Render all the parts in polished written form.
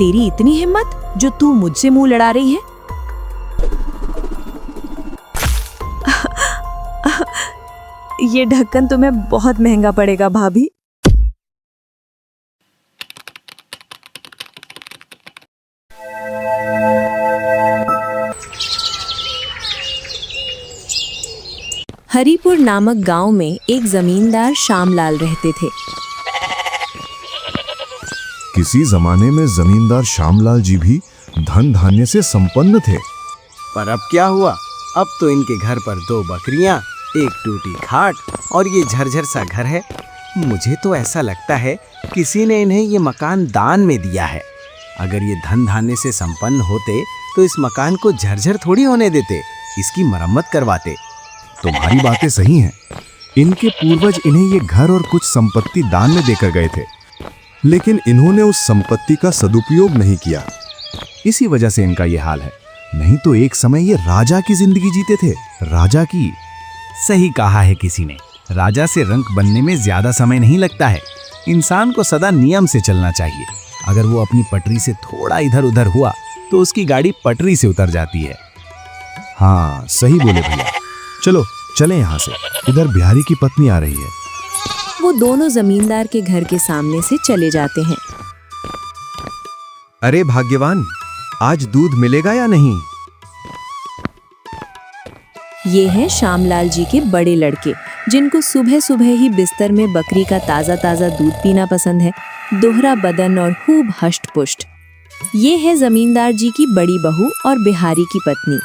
तेरी इतनी हिम्मत जो तू मुझसे मुंह लड़ा रही है? ये ढक्कन तुम्हें बहुत महंगा पड़ेगा भाभी। हरिपुर नामक गांव में एक जमींदार श्यामलाल रहते थे। किसी जमाने में जमींदार श्यामलाल जी भी धन धान्य से संपन्न थे। पर अब क्या हुआ? अब तो इनके घर पर 2 बकरियां, एक टूटी खाट और ये झरझर सा घर है। मुझे तो ऐसा लगता है किसी ने इन्हें ये मकान दान में दिया है। अगर ये धन धान्य से संपन्न होते तो इस मकान को झरझर थोड़ी होने देते, इसकी मरम्मत करवाते। तुम्हारी बातें सही हैं। इनके पूर्वज इन्हें ये घर और कुछ संपत्ति दान में देकर गए थे, लेकिन इन्होंने उस संपत्ति का सदुपयोग नहीं किया। इसी वजह से इनका ये हाल है। नहीं तो एक समय ये राजा की जिंदगी जीते थे, राजा की। सही कहा है किसी ने, राजा से रंक बनने में ज्यादा समय नहीं लगता है। इंसान को सदा नियम से चलना चाहिए। अगर वो अपनी पटरी से थोड़ा इधर उधर हुआ तो उसकी गाड़ी पटरी से उतर जाती है। हाँ, सही बोले भैया। चलो चले यहाँ से, इधर बिहारी की पत्नी आ रही है। वो दोनों जमींदार के घर के सामने से चले जाते हैं। अरे भाग्यवान, आज दूध मिलेगा या नहीं? ये हैं श्यामलाल जी के बड़े लड़के, जिनको सुबह सुबह ही बिस्तर में बकरी का ताजा ताजा दूध पीना पसंद है। दोहरा बदन और खूब हष्ट पुष्ट। ये है जमींदार जी की बड़ी बहू और बिहारी की पत्नी।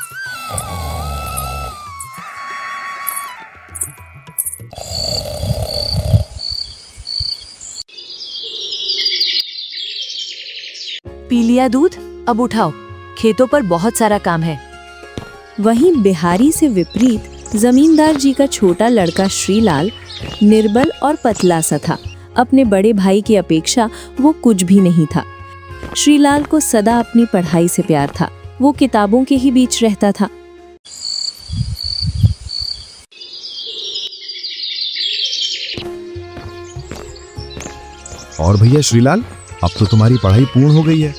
पी लिया दूध, अब उठाओ, खेतों पर बहुत सारा काम है। वहीं बिहारी से विपरीत जमींदार जी का छोटा लड़का श्रीलाल निर्बल और पतला सा था। अपने बड़े भाई की अपेक्षा वो कुछ भी नहीं था। श्रीलाल को सदा अपनी पढ़ाई से प्यार था। वो किताबों के ही बीच रहता था। और भैया श्रीलाल, अब तो तुम्हारी पढ़ाई पूर्ण हो गई है।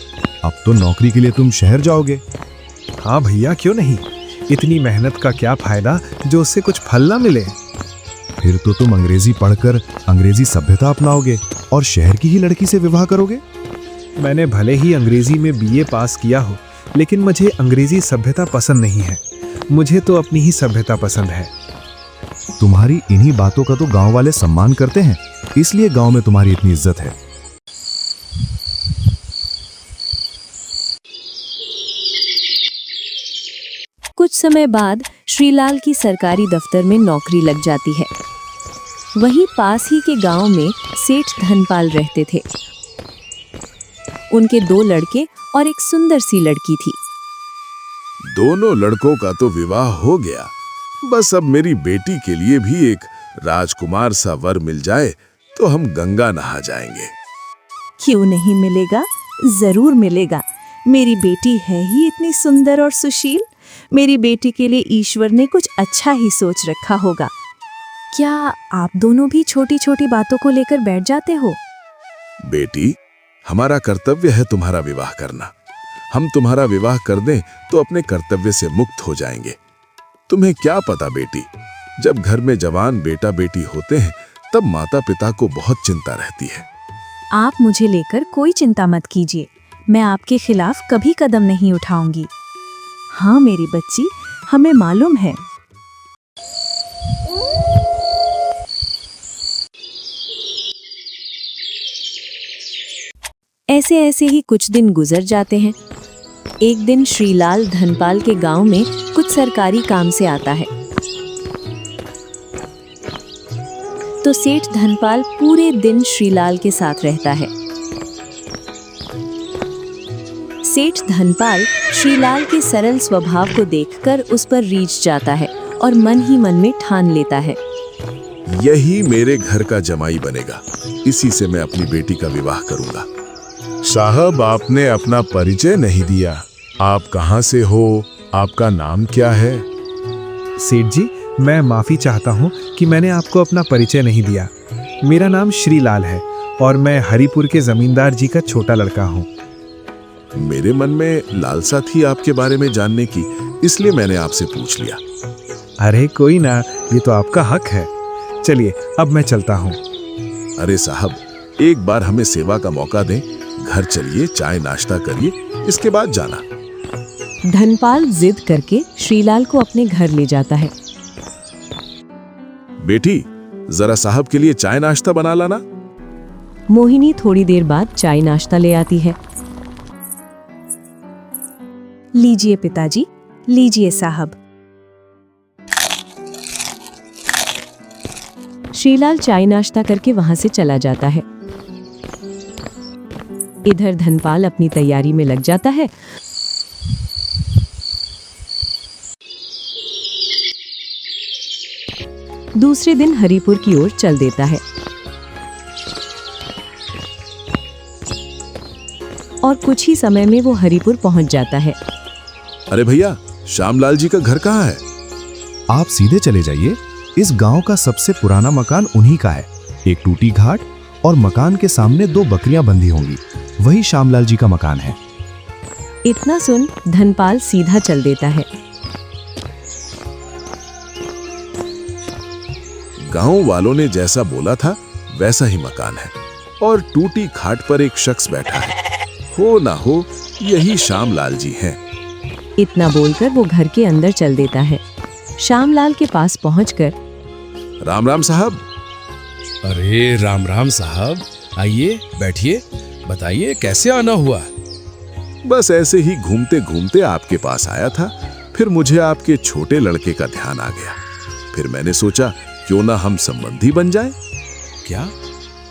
अब तो नौकरी के लिए तुम शहर जाओगे। हाँ भैया, क्यों नहीं। इतनी मेहनत का क्या फायदा जो उससे कुछ फल ना मिले। फिर तो तुम अंग्रेजी पढ़कर अंग्रेजी सभ्यता अपनाओगे और शहर की ही लड़की से विवाह करोगे। मैंने भले ही अंग्रेजी में बीए पास किया हो, लेकिन मुझे अंग्रेजी सभ्यता पसंद नहीं है। मुझे तो अपनी ही सभ्यता पसंद है। तुम्हारी इन्हीं बातों का तो गांव वाले सम्मान करते हैं, इसलिए गांव में तुम्हारी इतनी इज्जत है। कुछ समय बाद श्रीलाल की सरकारी दफ्तर में नौकरी लग जाती है। वहीं पास ही के गांव में सेठ धनपाल रहते थे। उनके 2 लड़के और एक सुंदर सी लड़की थी। दोनों लड़कों का तो विवाह हो गया, बस अब मेरी बेटी के लिए भी एक राजकुमार सा वर मिल जाए तो हम गंगा नहा जाएंगे। क्यों नहीं मिलेगा, जरूर मिलेगा। मेरी बेटी है ही इतनी सुंदर और सुशील। मेरी बेटी के लिए ईश्वर ने कुछ अच्छा ही सोच रखा होगा। क्या आप दोनों भी छोटी छोटी बातों को लेकर बैठ जाते हो? बेटी, हमारा कर्तव्य है तुम्हारा विवाह करना। हम तुम्हारा विवाह कर दें तो अपने कर्तव्य से मुक्त हो जाएंगे। तुम्हें क्या पता बेटी, जब घर में जवान बेटा बेटी होते हैं तब माता पिता को बहुत चिंता रहती है। आप मुझे लेकर कोई चिंता मत कीजिए। मैं आपके खिलाफ कभी कदम नहीं उठाऊंगी। हाँ मेरी बच्ची, हमें मालूम है। ऐसे ऐसे ही कुछ दिन गुजर जाते हैं। एक दिन श्रीलाल धनपाल के गांव में कुछ सरकारी काम से आता है। तो सेठ धनपाल पूरे दिन श्रीलाल के साथ रहता है। सेठ धनपाल श्रीलाल के सरल स्वभाव को देखकर उस पर रीझ जाता है और मन ही मन में ठान लेता है, यही मेरे घर का जमाई बनेगा। इसी से मैं अपनी बेटी का विवाह करूंगा। साहब, आपने अपना परिचय नहीं दिया। आप कहां से हो? आपका नाम क्या है? सेठ जी, मैं माफी चाहता हूँ कि मैंने आपको अपना परिचय नहीं दिया। मेरा नाम श्रीलाल है और मैं हरिपुर के जमींदार जी का छोटा लड़का हूँ। मेरे मन में लालसा थी आपके बारे में जानने की, इसलिए मैंने आपसे पूछ लिया। अरे कोई ना, ये तो आपका हक है। चलिए अब मैं चलता हूँ। अरे साहब, एक बार हमें सेवा का मौका दें। घर चलिए, चाय नाश्ता करिए, इसके बाद जाना। धनपाल जिद करके श्रीलाल को अपने घर ले जाता है। बेटी, जरा साहब के लिए चाय नाश्ता बना लाना। मोहिनी थोड़ी देर बाद चाय नाश्ता ले आती है। लीजिए पिताजी, लीजिए साहब। श्रीलाल चाय नाश्ता करके वहां से चला जाता है। इधर धनपाल अपनी तैयारी में लग जाता है। दूसरे दिन हरिपुर की ओर चल देता है और कुछ ही समय में वो हरिपुर पहुंच जाता है। अरे भैया, श्यामलाल जी का घर कहाँ है? आप सीधे चले जाइए। इस गांव का सबसे पुराना मकान उन्हीं का है। एक टूटी घाट और मकान के सामने 2 बकरियां बंधी होंगी, वही श्यामलाल जी का मकान है। इतना सुन धनपाल सीधा चल देता है। गांव वालों ने जैसा बोला था वैसा ही मकान है और टूटी घाट पर एक शख्स बैठा है। हो ना हो यही श्यामलाल जी हैं। इतना बोलकर वो घर के अंदर चल देता है। श्यामलाल के पास पहुंचकर, राम राम साहब। अरे राम राम साहब, आइए बैठिए, बताइए कैसे आना हुआ? बस ऐसे ही घूमते घूमते आपके पास आया था, फिर मुझे आपके छोटे लड़के का ध्यान आ गया। फिर मैंने सोचा क्यों ना हम संबंधी बन जाएं। क्या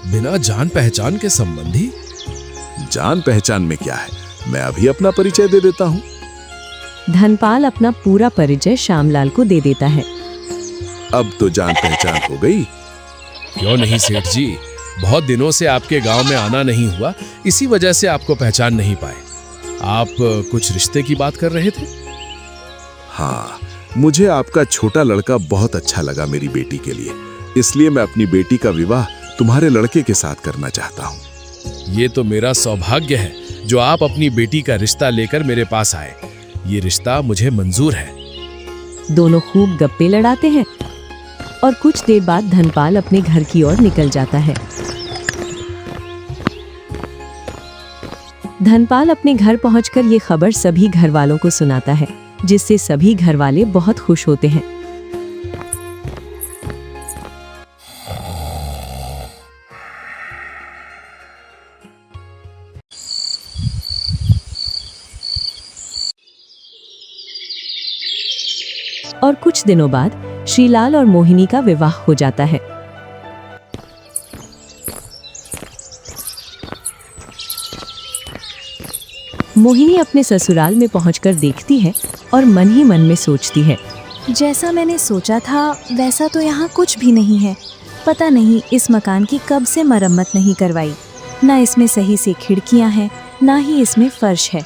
बिना जान पहचान के संबंधी? जान पहचान में क्या है, मैं अभी अपना परिचय दे देता हूँ। धनपाल अपना पूरा परिचय श्यामलाल को दे देता है। अब तो जान पहचान हो गई। क्यों नहीं सेठ जी, बहुत दिनों से आपके गांव में आना नहीं हुआ, इसी वजह से आपको पहचान नहीं पाए। आप कुछ रिश्ते की बात कर रहे थे? हाँ, मुझे आपका छोटा लड़का बहुत अच्छा लगा मेरी बेटी के लिए, इसलिए मैं अपनी बेटी का विवाह तुम्हारे लड़के के साथ करना चाहता हूँ। ये तो मेरा सौभाग्य है जो आप अपनी बेटी का रिश्ता लेकर मेरे पास आए। ये रिश्ता मुझे मंजूर है। दोनों खूब गप्पे लड़ाते हैं और कुछ देर बाद धनपाल अपने घर की ओर निकल जाता है। धनपाल अपने घर पहुंचकर ये खबर सभी घर वालों को सुनाता है, जिससे सभी घर वाले बहुत खुश होते हैं। और कुछ दिनों बाद श्रीलाल और मोहिनी का विवाह हो जाता है। मोहिनी अपने ससुराल में पहुंचकर देखती है और मन ही मन में सोचती है, जैसा मैंने सोचा था वैसा तो यहाँ कुछ भी नहीं है। पता नहीं इस मकान की कब से मरम्मत नहीं करवाई। ना इसमें सही से खिड़कियाँ हैं, ना ही इसमें फर्श है।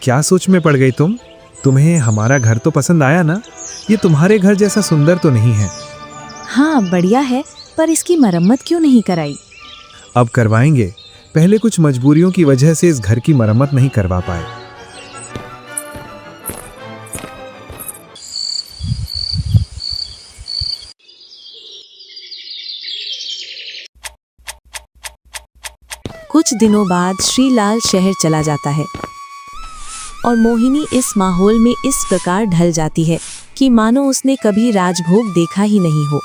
क्या सोच में पड़ गई तुम? तुम्हें हमारा घर तो पसंद आया ना? ये तुम्हारे घर जैसा सुंदर तो नहीं है। हाँ बढ़िया है, पर इसकी मरम्मत क्यों नहीं कराई? अब करवाएंगे। पहले कुछ मजबूरियों की वजह से इस घर की मरम्मत नहीं करवा पाए। कुछ दिनों बाद श्रीलाल शहर चला जाता है और मोहिनी इस माहौल में इस प्रकार ढल जाती है कि मानो उसने कभी राजभोग देखा ही नहीं हो।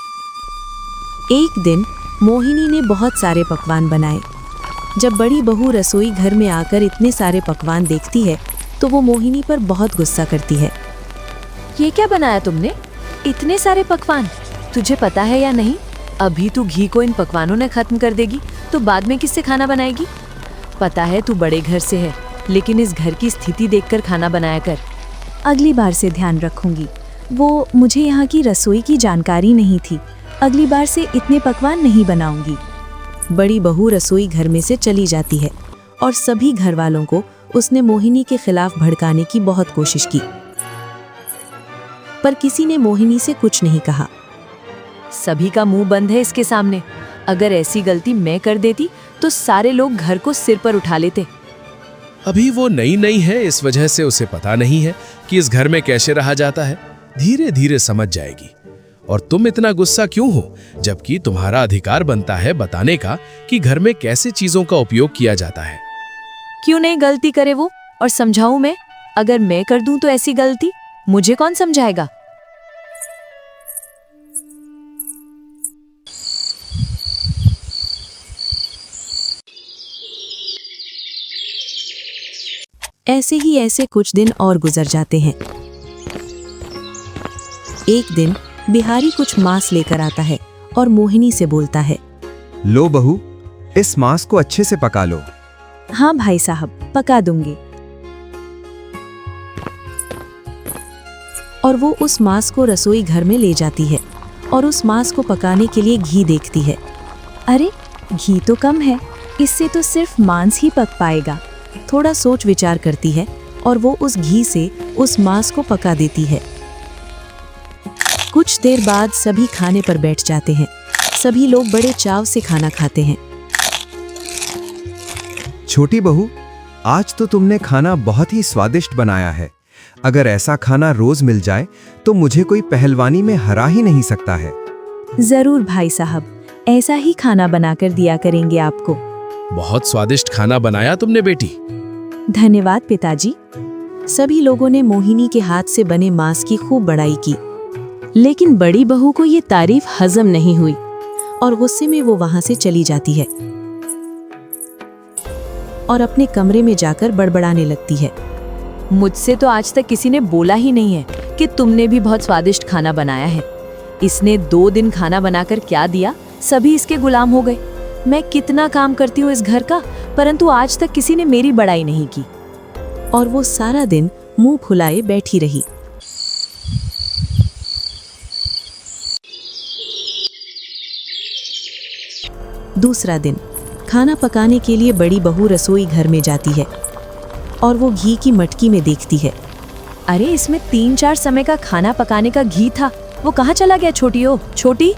एक दिन मोहिनी ने बहुत सारे पकवान बनाए। जब बड़ी बहू रसोई घर में आकर इतने सारे पकवान देखती है तो वो मोहिनी पर बहुत गुस्सा करती है। ये क्या बनाया तुमने? इतने सारे पकवान, तुझे पता है या नहीं? अभी तू घी को इन पकवानों ने खत्म कर देगी तो बाद में किससे खाना बनाएगी? पता है तू बड़े घर से है, लेकिन इस घर की स्थिति देखकर खाना बनाया कर। अगली बार से ध्यान रखूंगी। वो मुझे यहाँ की रसोई की जानकारी नहीं थी। अगली बार से इतने पकवान नहीं बनाऊंगी। बड़ी बहू रसोई घर में से चली जाती है और सभी घर वालों को उसने मोहिनी के खिलाफ भड़काने की बहुत कोशिश की, पर किसी ने मोहिनी से कुछ नहीं कहा। सभी का मुंह बंद है इसके सामने। अगर ऐसी गलती मैं कर देती तो सारे लोग घर को सिर पर उठा लेते। अभी वो नई नई है, इस वजह से उसे पता नहीं है कि इस घर में कैसे रहा जाता है। धीरे धीरे समझ जाएगी। और तुम इतना गुस्सा क्यों हो, जबकि तुम्हारा अधिकार बनता है बताने का कि घर में कैसे चीजों का उपयोग किया जाता है। क्यों नहीं गलती करे वो और समझाऊं मैं? अगर मैं कर दूं तो ऐसी गलती मुझे कौन समझाएगा? ऐसे कुछ दिन और गुजर जाते हैं। एक दिन बिहारी कुछ मांस लेकर आता है और मोहिनी से बोलता है, लो बहू, इस मांस को अच्छे से पका लो। हाँ भाई साहब, पका दूंगी। और वो उस मांस को रसोई घर में ले जाती है और उस मांस को पकाने के लिए घी देखती है। अरे घी तो कम है, इससे तो सिर्फ मांस ही पक पाएगा। थोड़ा सोच विचार करती है और वो उस घी से उस मांस को पका देती है। कुछ देर बाद सभी खाने पर बैठ जाते हैं। सभी लोग बड़े चाव से खाना खाते हैं। छोटी बहू, आज तो तुमने खाना बहुत ही स्वादिष्ट बनाया है। अगर ऐसा खाना रोज मिल जाए तो मुझे कोई पहलवानी में हरा ही नहीं सकता है। जरूर भाई साहब, ऐसा ही खाना बनाकर दिया करेंगे आपको। बहुत स्वादिष्ट खाना बनाया तुमने बेटी। धन्यवाद पिताजी। सभी लोगों ने मोहिनी के हाथ से बने मांस की खूब बड़ाई की, लेकिन बड़ी बहू को ये तारीफ हजम नहीं हुई और गुस्से में वो वहां से चली जाती है और अपने कमरे में जाकर बड़बड़ाने लगती है। मुझसे तो आज तक किसी ने बोला ही नहीं है कि तुमने भी बहुत स्वादिष्ट खाना बनाया है। इसने 2 दिन खाना बनाकर क्या दिया, सभी इसके गुलाम हो गए। मैं कितना काम करती हूँ इस घर का, परंतु आज तक किसी ने मेरी बड़ाई नहीं की। और वो सारा दिन मुंह फुलाए बैठी रही। दूसरा दिन खाना पकाने के लिए बड़ी बहू रसोई घर में जाती है और वो घी की मटकी में देखती है। अरे इसमें 3-4 समय का खाना पकाने का घी था, वो कहाँ चला गया? छोटी।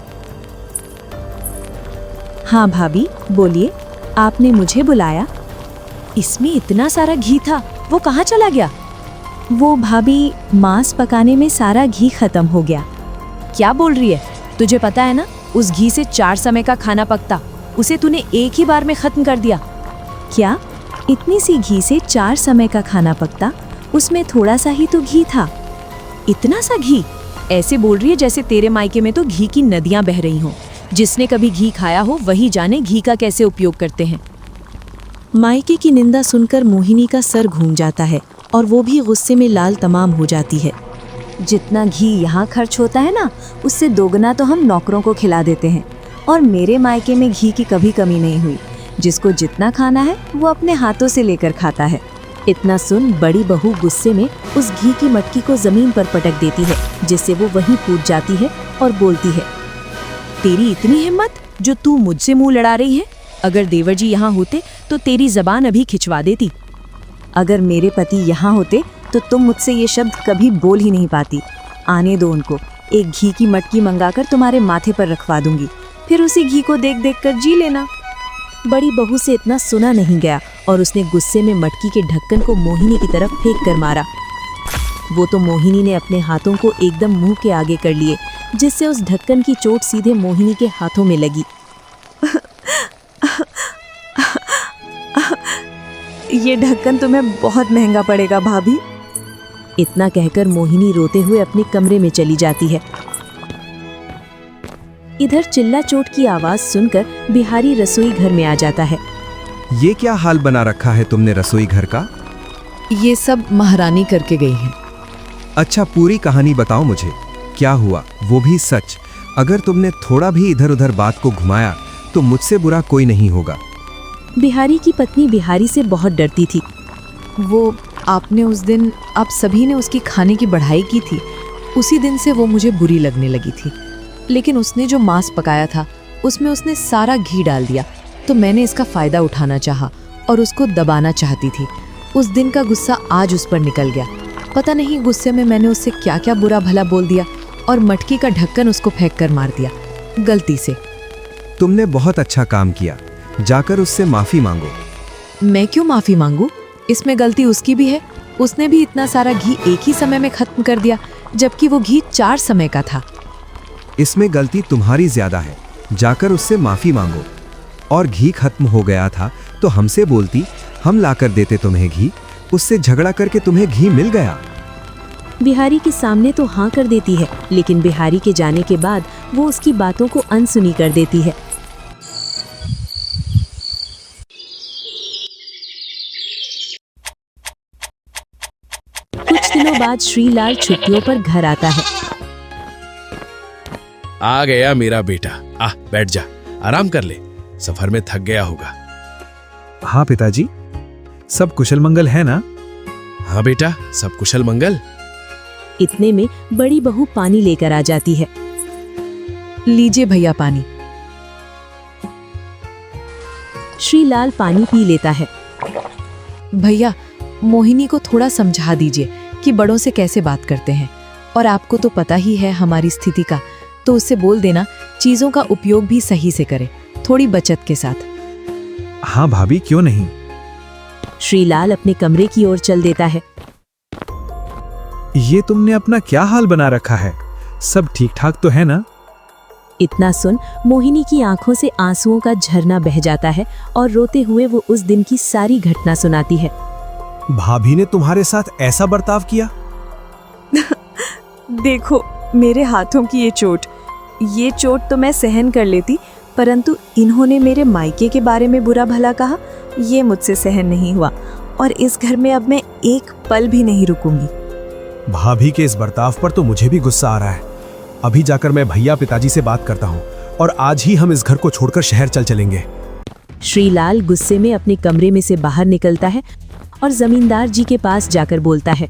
हाँ भाभी, बोलिए, आपने मुझे बुलाया? इसमें इतना सारा घी था, वो कहाँ चला गया? वो भाभी, मांस पकाने में सारा घी खत्म हो गया। क्या बोल रही है? तुझे पता है ना, उस घी से 4 समय का खाना पकता, उसे तूने एक ही बार में खत्म कर दिया। क्या? इतनी सी घी से 4 समय का खाना पकता? उसमें थोड़ा सा ही तो घी था। इतना सा घी? ऐसे बोल रही है जैसे तेरे मायके में तो घी की नदियां बह रही हों। जिसने कभी घी खाया हो वही जाने घी का कैसे उपयोग करते हैं। मायके की निंदा सुनकर मोहिनी का सर घूम जाता है और वो भी गुस्से में लाल तमाम हो जाती है। जितना घी यहाँ खर्च होता है ना, उससे दोगुना तो हम नौकरों को खिला देते हैं। और मेरे मायके में घी की कभी कमी नहीं हुई। जिसको जितना खाना है वो अपने हाथों से लेकर खाता है। इतना सुन बड़ी बहू गुस्से में उस घी की मटकी को जमीन पर पटक देती है, जिससे वो वहीं कूद जाती है और बोलती है, तेरी इतनी हिम्मत जो तू मुझसे मुंह लड़ा रही है? अगर देवर जी यहाँ होते तो तेरी जबान अभी खिंचवा देती। अगर मेरे पति यहाँ होते तो तुम मुझसे ये शब्द कभी बोल ही नहीं पाती। आने दो उनको, एक घी की मटकी मंगाकर तुम्हारे माथे पर रखवा दूंगी, फिर उसी घी को देख देख कर जी लेना। बड़ी बहू से इतना सुना नहीं गया और उसने गुस्से में मटकी के ढक्कन को मोहिनी की तरफ फेंक कर मारा। वो तो मोहिनी ने अपने हाथों को एकदम मुंह के आगे कर लिए, जिससे उस ढक्कन की चोट सीधे मोहिनी के हाथों में लगी। ये ढक्कन तुम्हें बहुत महंगा पड़ेगा भाभी। इतना कहकर मोहिनी रोते हुए अपने कमरे में चली जाती है। इधर चिल्ला चोट की आवाज सुनकर बिहारी रसोई घर में आ जाता है। ये क्या हाल बना रखा है तुमने रसोई घर का? ये सब महारानी करके गई है। अच्छा, पूरी कहानी बताओ मुझे, क्या हुआ, वो भी सच। अगर तुमने थोड़ा भी इधर उधर बात को घुमाया तो मुझसे बुरा कोई नहीं होगा। बिहारी की पत्नी बिहारी से बहुत डरती थी। वो आपने उस दिन, आप सभी ने उसकी खाने की बढ़ाई की थी, उसी दिन से वो मुझे बुरी लगने लगी थी। लेकिन उसने जो मांस पकाया था उसमें उसने सारा घी डाल दिया, तो मैंने इसका फायदा उठाना चाहा और उसको दबाना चाहती थी। उस दिन का गुस्सा आज उस पर निकल गया। पता नहीं गुस्से में मैंने उससे क्या क्या बुरा भला बोल दिया और मटकी का ढक्कन उसको फेंक कर मार दिया, गलती से। तुमने बहुत अच्छा काम किया, जाकर उससे माफी मांगो। मैं क्यों माफी मांगू? इसमें गलती उसकी भी है। उसने भी इतना सारा घी एक ही समय में खत्म कर दिया, जबकि वो घी 4 समय का था। इसमें गलती तुम्हारी ज्यादा है, जाकर उससे माफी मांगो। और घी खत्म हो गया था तो हमसे बोलती, हम लाकर देते तुम्हें घी। उससे झगड़ा करके तुम्हें घी मिल गया। बिहारी के सामने तो हाँ कर देती है, लेकिन बिहारी के जाने के बाद वो उसकी बातों को अनसुनी कर देती है। कुछ दिनों बाद श्रीलाल छुट्टियों पर घर आता है। आ गया मेरा बेटा, आ बैठ जा, आराम कर ले, सफर में थक गया होगा। हाँ पिताजी, सब कुशल मंगल है ना? हाँ बेटा, सब कुशल मंगल। इतने में बड़ी बहू पानी लेकर आ जाती है। लीजिए भैया पानी। श्रीलाल पानी पी लेता है। भैया, मोहिनी को थोड़ा समझा दीजिए कि बड़ों से कैसे बात करते हैं, और आपको तो पता ही है हमारी स्थिति का, तो उससे बोल देना चीजों का उपयोग भी सही से करे, थोड़ी बचत के साथ। हाँ भाभी, क्यों नहीं। श्रीलाल अपने कमरे की ओर चल देता है। ये तुमने अपना क्या हाल बना रखा है? सब ठीक ठाक तो है ना? इतना सुन मोहिनी की आंखों से आंसुओं का झरना बह जाता है और रोते हुए वो उस दिन की सारी घटना सुनाती है। भाभी ने तुम्हारे साथ ऐसा बर्ताव किया? देखो मेरे हाथों की ये चोट तो मैं सहन कर लेती, परंतु इन्होंने मेरे मायके के बारे में बुरा भला कहा, ये मुझसे सहन नहीं हुआ, और इस घर में अब मैं एक पल भी नहीं रुकूंगी। भाभी के इस बर्ताव पर तो मुझे भी गुस्सा आ रहा है। अभी जाकर मैं भैया पिताजी से बात करता हूँ, और आज ही हम इस घर को छोड़कर शहर चलेंगे। श्रीलाल गुस्से में अपने कमरे में से बाहर निकलता है और जमींदार जी के पास जाकर बोलता है,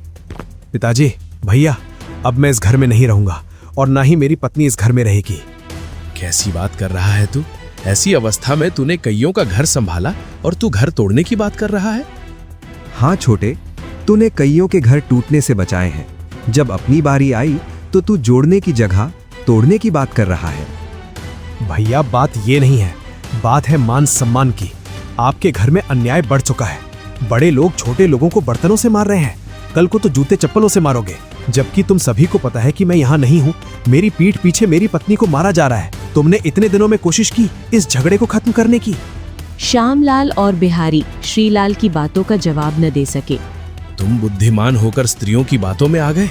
पिताजी, भैया, अब मैं इस घर में नहीं रहूंगा और ना ही मेरी पत्नी इस घर में रहेगी। कैसी बात कर रहा है तू? ऐसी अवस्था में तूने कईयों का घर संभाला और तू घर तोड़ने की बात कर रहा है? हाँ छोटे, तूने कईयों के घर टूटने से बचाए हैं। जब अपनी बारी आई तो तू जोड़ने की जगह तोड़ने की बात कर रहा है। भैया, बात ये नहीं है, बात है मान सम्मान की। आपके घर में अन्याय बढ़ चुका है। बड़े लोग छोटे लोगों को बर्तनों से मार रहे हैं, कल को तो जूते चप्पलों से मारोगे। जबकि तुम सभी को पता है कि मैं यहाँ नहीं हूँ। मेरी पीठ पीछे मेरी पत्नी को मारा जा रहा है। तुमने इतने दिनों में कोशिश की इस झगड़े को खत्म करने की। श्यामलाल और बिहारी श्रीलाल की बातों का जवाब न दे सके। तुम बुद्धिमान होकर स्त्रियों की बातों में आ गए।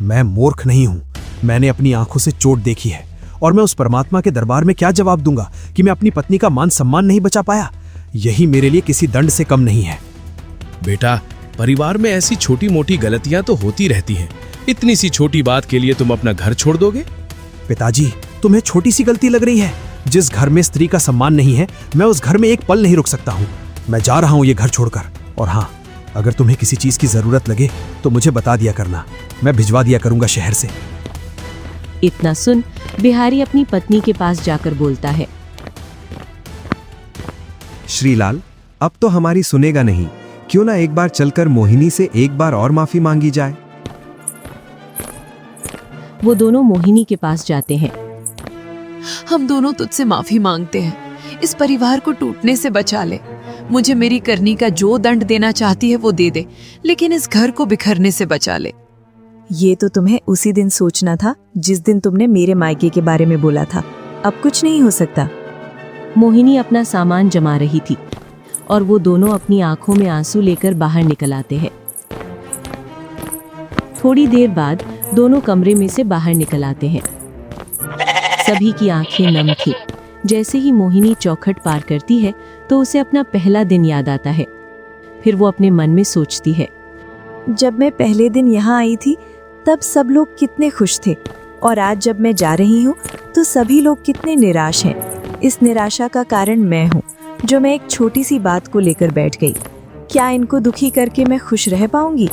मैं मूर्ख नहीं हूँ। मैंने अपनी आंखों से चोट देखी है, और मैं उस परमात्मा के दरबार में क्या जवाब दूंगा कि मैं अपनी पत्नी का मान सम्मान नहीं बचा पाया। यही मेरे लिए किसी दंड से कम नहीं है। बेटा, परिवार में ऐसी छोटी मोटी गलतियां तो होती रहती हैं। इतनी सी छोटी बात के लिए तुम अपना घर छोड़ दोगे? पिताजी, तुम्हें छोटी सी गलती लग रही है। जिस घर में स्त्री का सम्मान नहीं है, मैं उस घर में एक पल नहीं रुक सकता हूँ। मैं जा रहा हूँ ये घर छोड़कर। और हाँ, अगर तुम्हें किसी चीज की जरूरत लगे तो मुझे बता दिया करना, मैं भिजवा दिया करूंगा शहर से। इतना सुन बिहारी अपनी पत्नी के पास जाकर बोलता है, श्रीलाल, अब तो हमारी सुनेगा नहीं। क्यों ना एक बार चलकर मोहिनी से एक बार और माफी मांगी जाए। वो दोनों मोहिनी के पास जाते हैं। हम दोनों तुझसे माफी मांगते हैं, इस परिवार को टूटने से बचा ले। मुझे मेरी करनी का जो दंड देना चाहती है वो दे दे, लेकिन इस घर को बिखरने से बचा ले। ये तो तुम्हें उसी दिन सोचना था जिस दिन तुमने मेरे मायके के बारे में बोला था। अब कुछ नहीं हो सकता। मोहिनी अपना सामान जमा रही थी और वो दोनों अपनी आंखों में आंसू लेकर बाहर निकल आते हैं। थोड़ी देर बाद दोनों कमरे में से बाहर निकल आते हैं। सभी की आंखें नम थी। जैसे ही मोहिनी चौखट पार करती है तो उसे अपना पहला दिन याद आता है। फिर वो अपने मन में सोचती है, जब मैं पहले दिन यहाँ आई थी तब सब लोग कितने खुश थे, और आज जब मैं जा रही हूँ तो सभी लोग कितने निराश हैं। इस निराशा का कारण मैं हूँ, जो मैं एक छोटी सी बात को लेकर बैठ गई। क्या इनको दुखी करके मैं खुश रह पाऊंगी?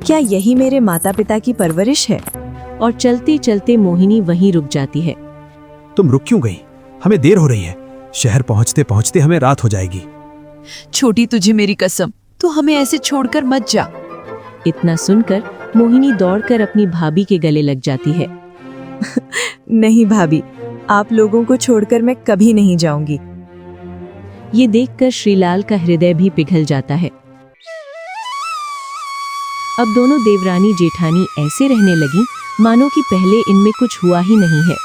क्या यही मेरे माता पिता की परवरिश है? और चलते चलते मोहिनी वहीं रुक जाती है। तुम रुक क्यों गई? हमें देर हो रही है। शहर पहुंचते पहुंचते हमें रात हो जाएगी। छोटी, तुझे मेरी कसम, तू हमें ऐसे छोड़कर मत जा। इतना सुनकर मोहिनी दौड़कर अपनी भाभी के गले लग जाती है। नहीं भाभी, आप लोगों को छोड़कर मैं कभी नहीं जाऊंगी। ये देखकर श्रीलाल का हृदय भी पिघल जाता है। अब दोनों देवरानी जेठानी ऐसे रहने लगी मानो कि पहले इनमें कुछ हुआ ही नहीं है।